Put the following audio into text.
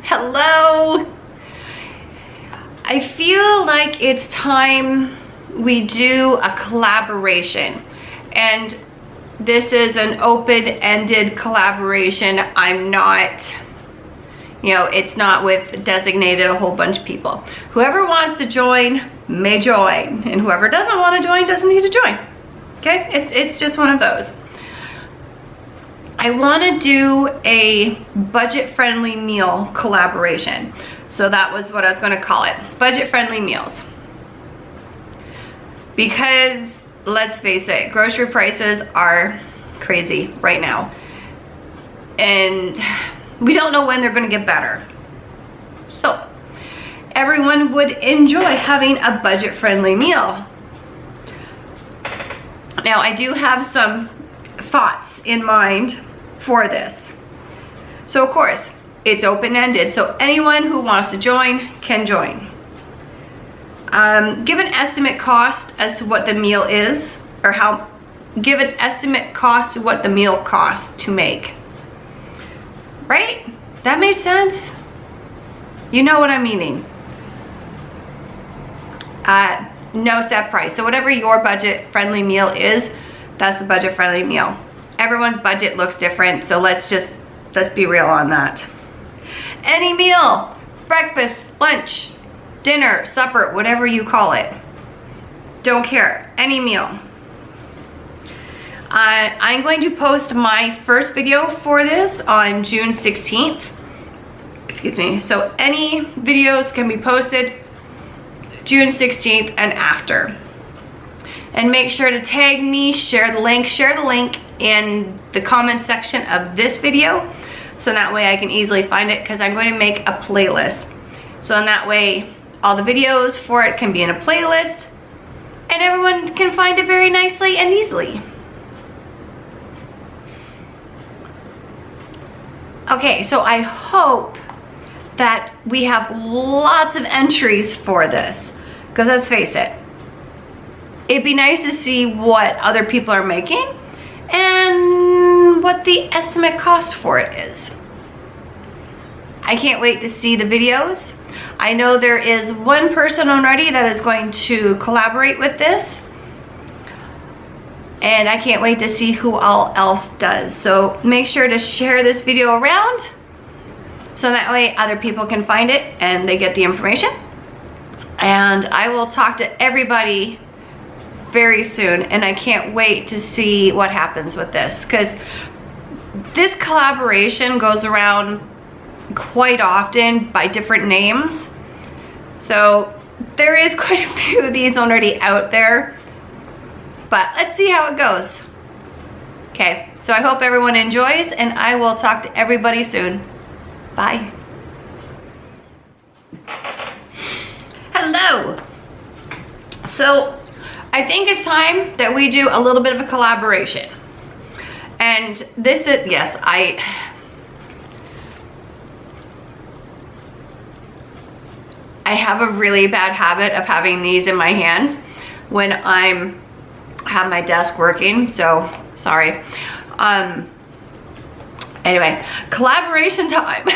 Hello. I feel like it's time we do a collaboration, and this is an open-ended collaboration. I'm not, it's not with designated a whole bunch of people. Whoever wants to join may join, and whoever doesn't want to join doesn't need to join. Okay, it's just one of those. I want to do a budget-friendly meal collaboration. So that was what I was going to call it, budget-friendly meals. Because let's face it, grocery prices are crazy right now. And we don't know when they're going to get better. So everyone would enjoy having a budget-friendly meal. Now I do have some thoughts in mind for this. So of course, it's open-ended, so anyone who wants to join can join. Give an estimate cost as to what the meal is, or give an estimate cost to what the meal costs to make. Right? That made sense? You know what I'm meaning. No set price. So whatever your budget-friendly meal is, that's the budget-friendly meal. Everyone's budget looks different, so let's be real on that. Any meal, breakfast, lunch, dinner, supper, whatever you call it. Don't care, any meal. I'm going to post my first video for this on June 16th. Excuse me. So any videos can be posted June 16th and after. And make sure to tag me, share the link in the comment section of this video, so that way I can easily find it, because I'm going to make a playlist. So in that way, all the videos for it can be in a playlist, and everyone can find it very nicely and easily. Okay, so I hope that we have lots of entries for this, because let's face it, it'd be nice to see what other people are making and what the estimate cost for it is. I can't wait to see the videos. I know there is one person already that is going to collaborate with this, and I can't wait to see who all else does. So make sure to share this video around, so that way other people can find it and they get the information. And I will talk to everybody very soon, and I can't wait to see what happens with this, because this collaboration goes around quite often by different names. So there is quite a few of these already out there, but let's see how it goes. Okay, so I hope everyone enjoys, and I will talk to everybody soon. Bye. Hello. So I think it's time that we do a little bit of a collaboration. And this is, yes, I have a really bad habit of having these in my hands when have my desk working, so sorry. Anyway, collaboration time.